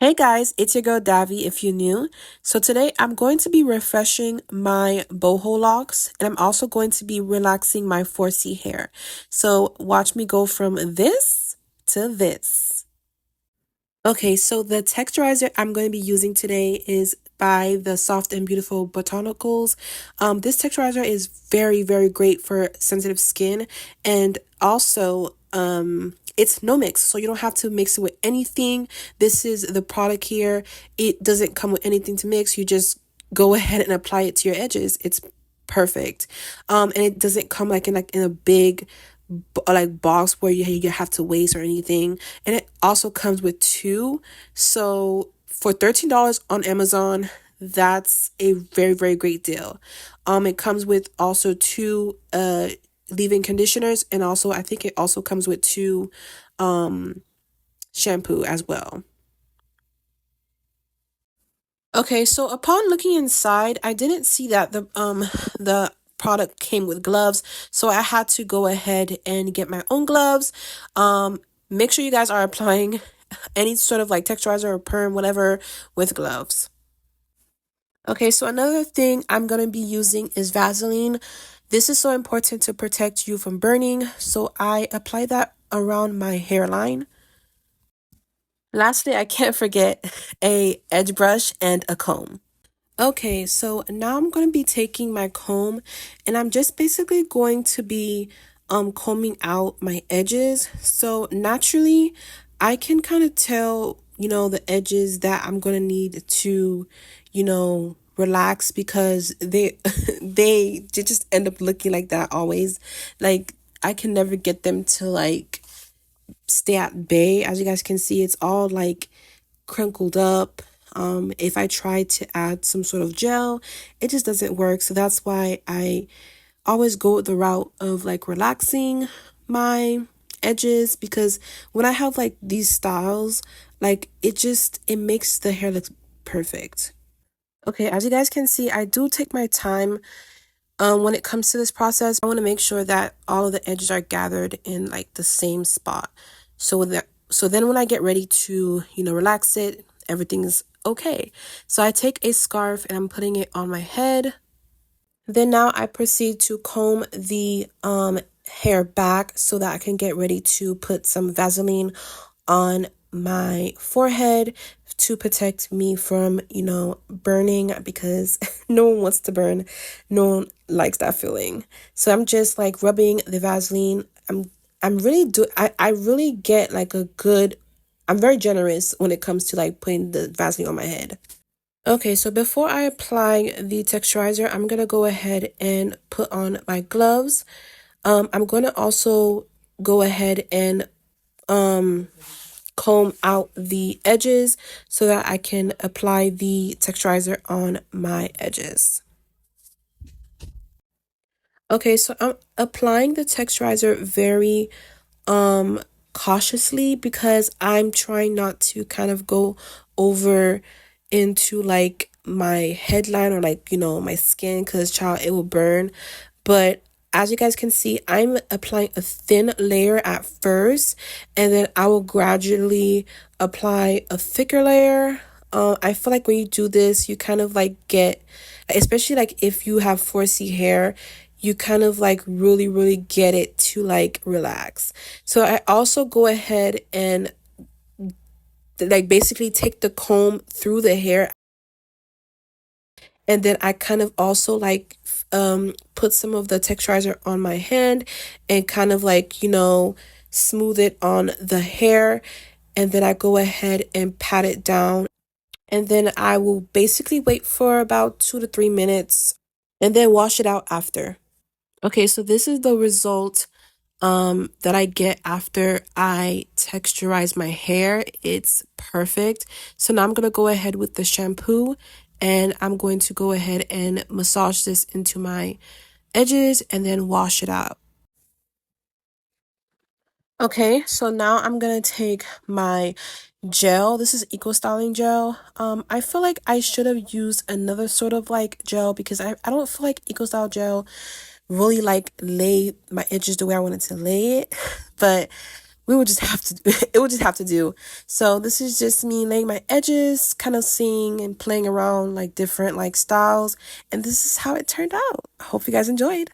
Hey guys, it's your girl Davi if you're new. So today I'm going to be refreshing my boho locks and I'm also going to be relaxing my 4C hair. So watch me go from this to this. Okay, so the texturizer I'm going to be using today is by the Soft and Beautiful Botanicals. This texturizer is very great for sensitive skin, and also it's no mix, so you don't have to mix it with anything. This is the product here. It doesn't come with anything to mix. You just go ahead and apply it to your edges. It's perfect. And it doesn't come like in a big like box where you have to waste or anything, and it also comes with two. So for $13 on Amazon, that's a very great deal. It comes with also two leave-in conditioners, and also I think it also comes with two shampoo as well. Okay, so upon looking inside, I didn't see that the product came with gloves, so I had to go ahead and get my own gloves. Make sure you guys are applying any sort of like texturizer or perm, whatever, with gloves. Okay, so another thing I'm gonna be using is Vaseline. This is so important to protect you from burning, so I apply that around my hairline. Lastly, I can't forget a edge brush and a comb. Okay, so now I'm going to be taking my comb and I'm just basically going to be combing out my edges. So naturally, I can kind of tell, the edges that I'm going to need to, relax because they they just end up looking like that always. Like I can never get them to like stay at bay. As you guys can see, it's all like crinkled up. If I try to add some sort of gel, it just doesn't work. So that's why I always go the route of like relaxing my edges, because when I have like these styles, like it makes the hair look perfect. Okay, as you guys can see, I do take my time when it comes to this process. I want to make sure that all of the edges are gathered in like the same spot. So then when I get ready to, relax it, everything's okay. So I take a scarf and I'm putting it on my head. Then now I proceed to comb the hair back so that I can get ready to put some Vaseline on my forehead to protect me from, burning, because no one wants to burn. No one likes that feeling. So I'm just like rubbing the Vaseline. I really get like I'm very generous when it comes to like putting the Vaseline on my head. Okay, so before I apply the texturizer, I'm gonna go ahead and put on my gloves. I'm gonna also go ahead and comb out the edges so that I can apply the texturizer on my edges. Okay, so I'm applying the texturizer very cautiously because I'm trying not to kind of go over into like my headline or like, my skin, because child, it will burn. But as you guys can see, I'm applying a thin layer at first, and then I will gradually apply a thicker layer. I feel like when you do this, you kind of like get, especially like if you have 4C hair, you kind of like really get it to like relax. So I also go ahead and like basically take the comb through the hair, and then I kind of also like put some of the texturizer on my hand and kind of like, smooth it on the hair, and then I go ahead and pat it down, and then I will basically wait for about 2 to 3 minutes and then wash it out after. Okay, so this is the result that I get after I texturize my hair. It's perfect. So now I'm going to go ahead with the shampoo, and I'm going to go ahead and massage this into my edges and then wash it out. Okay, so now I'm going to take my gel. This is Eco Styling gel. I feel like I should have used another sort of like gel, because I don't feel like Eco Style gel really like lay my edges the way I wanted to lay it. But we would just have to it would just have to do. So this is just me laying my edges, kind of seeing and playing around like different like styles, and this is how it turned out. I hope you guys enjoyed.